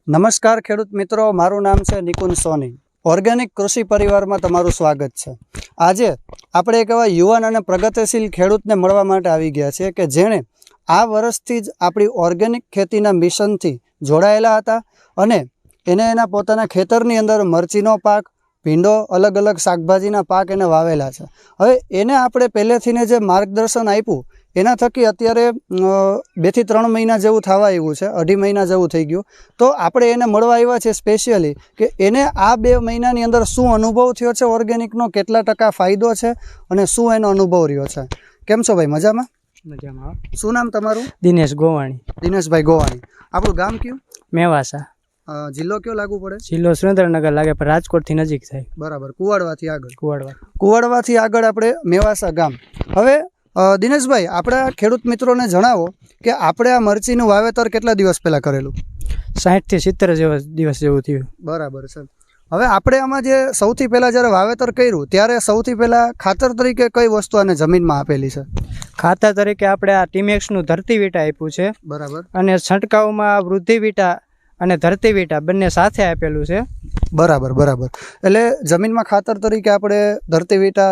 નમસ્કાર ખેડૂત મિત્રો, મારું નામ છે નિકુંજ સોની. ઓર્ગેનિક કૃષિ પરિવારમાં તમારું સ્વાગત છે. આજે આપણે એક એવા યુવાન અને પ્રગતિશીલ ખેડૂતને મળવા માટે આવી ગયા છીએ કે જેણે આ વર્ષથી જ આપણી ઓર્ગેનિક ખેતીના મિશનથી જોડાયેલા હતા અને એને એના પોતાના ખેતરની અંદર મરચીનો પાક, ભીંડો, અલગ અલગ શાકભાજીના પાક એને વાવેલા છે. હવે એને આપણે પહેલેથીને જે માર્ગદર્શન આપ્યું એના થકી અત્યારે 2 થી 3 મહિના જેવું થવા આવ્યું છે, 2.5 મહિના જેવું થઈ ગયું. તો આપણે એને મળવા આવ્યા છે સ્પેશિયલી કે એને આ 2 મહિનાની અંદર શું અનુભવ થયો છે ઓર્ગેનિકનો, કેટલા ટકા ફાયદો છે અને શું એનો અનુભવ રહ્યો છે. કેમ છો ભાઈ? મજામાં? મજામાં. શું નામ તમારું? દિનેશ ગોવાણી. દિનેશભાઈ ગોવાણી. આપણું ગામ કયું? મેવાસા. જિલ્લો કયો લાગુ પડે? જિલ્લો સુરેન્દ્રનગર લાગે, પણ રાજકોટથી નજીક થાય. બરાબર. કુવાડવાથી આગળ? કુવાડવાથી આગળ આપણે મેવાસા ગામ. હવે દિનેશભાઈ, આપણા ખેડૂત મિત્રોને જણાવો કે આપણે આ મરચીનું વાવેતર કેટલા દિવસ પહેલાં કરેલું? 60 થી 70 દિવસ જેવું થયું. બરાબર છે. હવે આપણે આમાં જે સૌથી પહેલાં જ્યારે વાવેતર કર્યું ત્યારે સૌથી પહેલાં ખાતર તરીકે કઈ વસ્તુ આને જમીનમાં આપેલી છે? ખાતર તરીકે આપણે આ ટીમેક્સનું ધરતી વીટા આપ્યું છે. બરાબર. અને છંટકાવમાં વૃદ્ધિ વીટા અને ધરતી વીટા બંને સાથે આપેલું છે. બરાબર. એટલે જમીનમાં ખાતર તરીકે આપણે ધરતી વીટા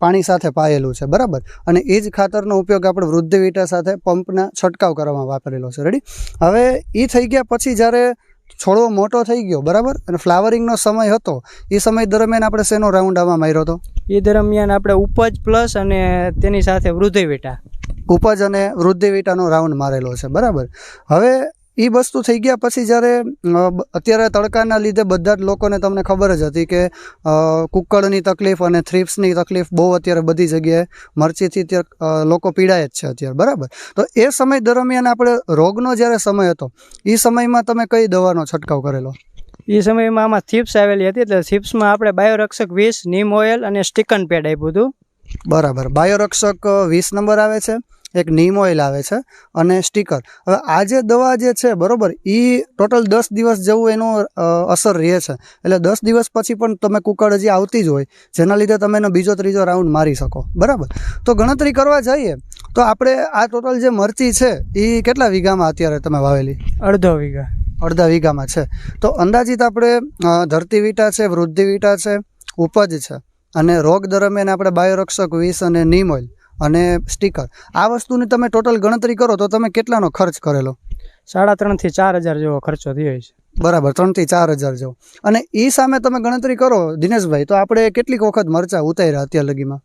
પાણી સાથે પાયેલું છે. બરાબર. અને એ જ ખાતરનો ઉપયોગ આપણે વૃદ્ધિ વીટા સાથે પંપના છંટકાવ કરવામાં વાપરેલો છે. રેડી. હવે એ થઈ ગયા પછી જ્યારે છોડવો મોટો થઈ ગયો, બરાબર, અને ફ્લાવરિંગનો સમય હતો, એ સમય દરમિયાન આપણે શેનો રાઉન્ડ આમાં માર્યો હતો? એ દરમિયાન આપણે ઉપજ પ્લસ અને તેની સાથે વૃદ્ધિ વીટા, ઉપજ અને વૃદ્ધિ વીટાનો રાઉન્ડ મારેલો છે. બરાબર. હવે એ વસ્તુ થઈ ગયા પછી જ્યારે અત્યારે તડકાના લીધે બધા જ લોકોને તમને ખબર જ હતી કે કુક્કળની તકલીફ અને થ્રીપ્સની તકલીફ બહુ અત્યારે બધી જગ્યાએ મરચીથી લોકો પીડાય જ છે અત્યારે. બરાબર. તો એ સમય દરમિયાન આપણે રોગનો જ્યારે સમય હતો એ સમયમાં તમે કઈ દવાનો છંટકાવ કરેલો? એ સમયમાં આમાં થીપ્સ આવેલી હતી, એટલે થીપ્સમાં આપણે બાયોરક્ષક 20, નીમ ઓઇલ અને સ્ટીકન પેડ આપ્યું હતું. બરાબર. બાયોરક્ષક 20 નંબર આવે છે, એક નીમ ઓઇલ આવે છે અને સ્ટીકર. હવે આ જે દવા જે છે, બરાબર, એ ટોટલ 10 દિવસ જેવું એનું અસર રહે છે. એટલે 10 દિવસ પછી પણ તમે કુકળ હજી આવતી જ હોય, જેના લીધે તમે એનો બીજો ત્રીજો રાઉન્ડ મારી શકો. બરાબર. તો ગણતરી કરવા જઈએ તો આપણે આ ટોટલ જે મરચી છે એ કેટલા વીઘામાં અત્યારે તમે વાવેલી? અડધા વીઘામાં છે. તો અંદાજિત આપણે ધરતી વીટા છે, વૃદ્ધિ વીટા છે, ઉપજ છે અને રોગ દરમિયાન આપણે બાયોરક્ષક 20 અને નીમ ઓઇલ અને સ્ટીકર, આ વસ્તુની તમે ટોટલ ગણતરી કરો તો તમે કેટલાનો ખર્ચ કરેલો? 3,500 થી 4,000 જેવો ખર્ચો થયો છે. બરાબર. 3,000 થી 4,000 જેવો. અને એ સામે તમે ગણતરી કરો દિનેશભાઈ, તો આપણે કેટલીક વખત મરચા ઉતાર્યા અત્યાર લગીમાં?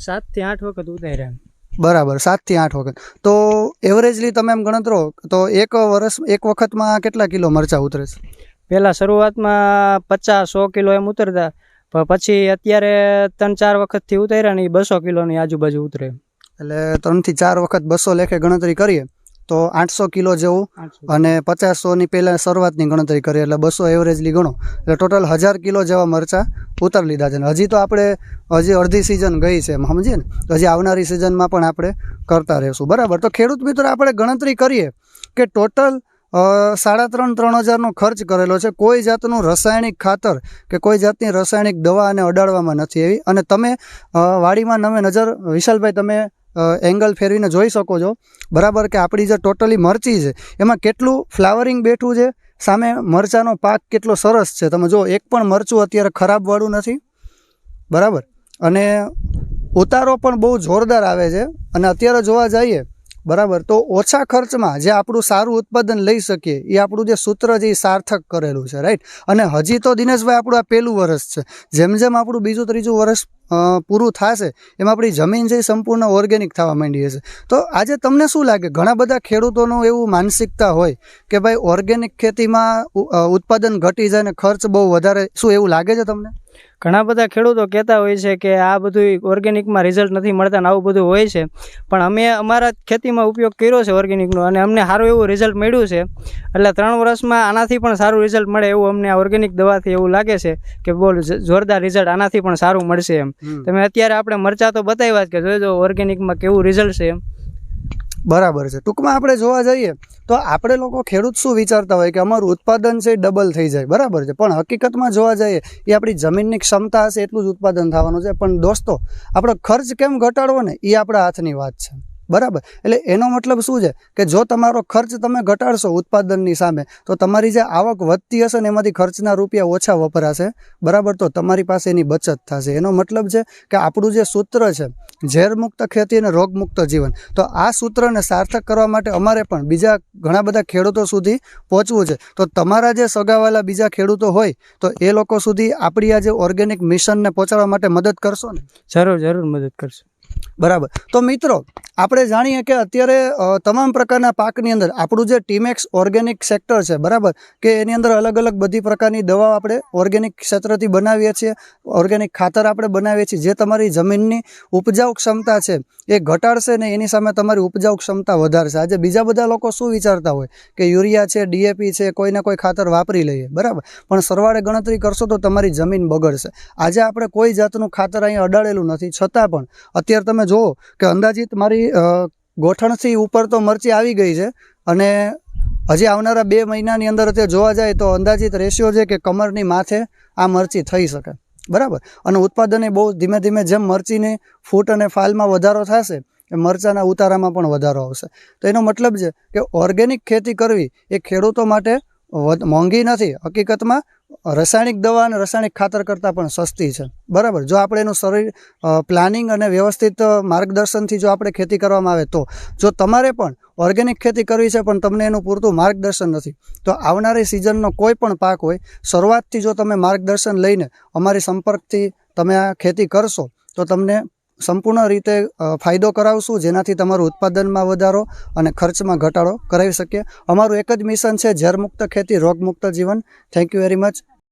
7 થી 8 વખત ઉતાર્યા. બરાબર. 7 થી 8 વખત. તો એવરેજલી તમે એમ ગણતરો તો એક વખતમાં કેટલા કિલો મરચા ઉતરે છે? પહેલાં શરૂઆતમાં 50-100 કિલો એમ ઉતરતા, પણ પછી અત્યારે 3-4 વખતથી ઉતાર્યા ને 200 કિલોની આજુબાજુ ઉતરે. એટલે 3 થી 4 વખત 200 લેખે ગણતરી કરીએ તો 800 કિલો જેવું, અને 50-100ની પહેલાં શરૂઆતની ગણતરી કરીએ એટલે 200 એવરેજલી ગણો એટલે ટોટલ 1000 કિલો જેવા મરચાં ઉતારી લીધા છે. ને હજી તો આપણે અડધી સિઝન ગઈ છે, સમજીએ ને, હજી આવનારી સિઝનમાં પણ આપણે કરતા રહીશું. બરાબર. તો ખેડૂત મિત્રો, આપણે ગણતરી કરીએ કે ટોટલ 3,500-3,000નો ખર્ચ કરેલો છે. કોઈ જાતનું રાસાયણિક ખાતર કે કોઈ જાતની રાસાયણિક દવા આને અડાડવામાં નથી આવી. અને તમે વાડીમાં નવે નજર, વિશાલભાઈ, તમે એંગલ ફેરવીને જોઈ શકો છો, બરાબર, કે આપણી જે ટોટલી મરચી છે એમાં કેટલું ફ્લાવરિંગ બેઠું છે, સામે મરચાનો પાક કેટલો સરસ છે. તમે જો, એક પણ મરચું અત્યારે ખરાબવાળું નથી. બરાબર. અને ઉતારો પણ બહુ જોરદાર આવે છે. અને અત્યારે જોવા જઈએ, બરાબર, તો ઓછા ખર્ચમાં જે આપણું સારું ઉત્પાદન લઈ શકીએ એ આપણું જે સૂત્ર છે એ સાર્થક કરેલું છે. રાઈટ. અને હજી તો દિનેશભાઈ આપણું આ પહેલું વર્ષ છે. જેમ જેમ આપણું બીજું ત્રીજું વર્ષ પૂરું થશે એમ આપણી જમીન છે સંપૂર્ણ ઓર્ગેનિક થવા માંડી હશે. તો આજે તમને શું લાગે, ઘણા બધા ખેડૂતોનું એવું માનસિકતા હોય કે ભાઈ ઓર્ગેનિક ખેતીમાં ઉત્પાદન ઘટી જાય ને ખર્ચ બહુ વધારે, શું એવું લાગે છે તમને? ઘણા બધા ખેડૂતો કહેતા હોય છે કે આ બધું ઓર્ગેનિકમાં રિઝલ્ટ નથી મળતા ને આવું બધું હોય છે, પણ અમે અમારા ખેતીમાં ઉપયોગ કર્યો છે ઓર્ગેનિકનો અને અમને સારું એવું રિઝલ્ટ મળ્યું છે. એટલે 3 વર્ષમાં આનાથી પણ સારું રિઝલ્ટ મળે એવું અમને આ ઓર્ગેનિક દવાથી એવું લાગે છે કે બહુ જોરદાર રિઝલ્ટ આનાથી પણ સારું મળશે એમ. તમે અત્યારે આપણે મરચા તો બતાવ્યા જ કે જોજો ઓર્ગેનિકમાં કેવું રિઝલ્ટ છે એમ. બરાબર છે. ટૂંકમાં આપણે જોવા જઈએ તો આપણે લોકો ખેડૂત શું વિચારતા હોય કે અમારું ઉત્પાદન છે ડબલ થઈ જાય. બરાબર છે. પણ હકીકતમાં જોવા જઈએ એ આપણી જમીનની ક્ષમતા હશે એટલું જ ઉત્પાદન થવાનું છે. પણ દોસ્તો, આપણો ખર્ચ કેમ ઘટાડવો ને એ આપણા હાથની વાત છે. બરાબર. એટલે એનો મતલબ શું છે કે જો તમારો ખર્ચ તમે ઘટાડશો ઉત્પાદનની સામે તો તમારી જે આવક વધતી હશે ને એમાંથી ખર્ચના રૂપિયા ઓછા વપરાશે, બરાબર. તો તમારી પાસે એની બચત થશે. એનો મતલબ છે કે આપણું જે સૂત્ર છે ઝેરમુક્ત ખેતી અને રોગમુક્ત જીવન, તો આ સૂત્રને સાર્થક કરવા માટે અમારે પણ બીજા ઘણા બધા ખેડૂતો સુધી પહોંચવું છે. તો તમારા જે સગાવાલા બીજા ખેડૂતો હોય તો એ લોકો સુધી આપણી આ જે ઓર્ગેનિક મિશનને પહોંચાડવા માટે મદદ કરશો ને? જરૂર મદદ કરશું. બરાબર. તો મિત્રો આપણે જાણીએ કે અત્યારે તમામ પ્રકારના પાકની અંદર આપણું જે ટીમેક્સ ઓર્ગેનિક સેક્ટર છે, બરાબર, કે એની અંદર અલગ અલગ બધી પ્રકારની દવાઓ આપણે ઓર્ગેનિક ક્ષેત્રથી બનાવીએ છીએ, ઓર્ગેનિક ખાતર આપણે બનાવીએ છીએ, જે તમારી જમીનની ઉપજાઉ ક્ષમતા છે એ ઘટાડશે ને એની સામે તમારી ઉપજાઉ ક્ષમતા વધારશે. આજે બીજા બધા લોકો શું વિચારતા હોય કે યુરિયા છે, ડીએપી છે, કોઈને કોઈ ખાતર વાપરી લઈએ, બરાબર, પણ સરવાળે ગણતરી કરશો તો તમારી જમીન બગડશે. આજે આપણે કોઈ જાતનું ખાતર અહીંયા અડાડેલું નથી, છતાં પણ અત્યારે તમે જુઓ કે અંદાજિત મારી ગોઠણથી ઉપર તો મરચી આવી ગઈ છે અને હજી આવનારા 2 મહિનાની અંદર અત્યારે જોવા જાય તો અંદાજિત રેશિયો છે કે કમરની માથે આ મરચી થઈ શકે, બરાબર. અને ઉત્પાદન એ બહુ ધીમે ધીમે જેમ મરચીની ફૂટ અને ફાલમાં વધારો થશે એ મરચાના ઉતારામાં પણ વધારો આવશે. તો એનો મતલબ છે કે ઓર્ગેનિક ખેતી કરવી એ ખેડૂતો માટે મોંઘી નથી, હકીકતમાં રાસાયણિક દવા અને રાસાયણિક ખાતર કરતાં પણ સસ્તી છે, બરાબર. જો આપણે એનું શરીર પ્લાનિંગ અને વ્યવસ્થિત માર્ગદર્શનથી જો આપણે ખેતી કરવામાં આવે તો. જો તમારે પણ ઓર્ગેનિક ખેતી કરવી છે પણ તમને એનું પૂરતું માર્ગદર્શન નથી તો આવનારી સિઝનનો કોઈ પણ પાક હોય, શરૂઆતથી જો તમે માર્ગદર્શન લઈને અમારી સંપર્કથી તમે આ ખેતી કરશો તો તમને સંપૂર્ણ રીતે ફાયદો કરાવશું, જેનાથી તમારું ઉત્પાદનમાં વધારો અને ખર્ચમાં ઘટાડો કરાવી શકીએ. અમારું એક જ મિશન છે, ઝેરમુક્ત ખેતી રોગમુક્ત જીવન. Thank you very much.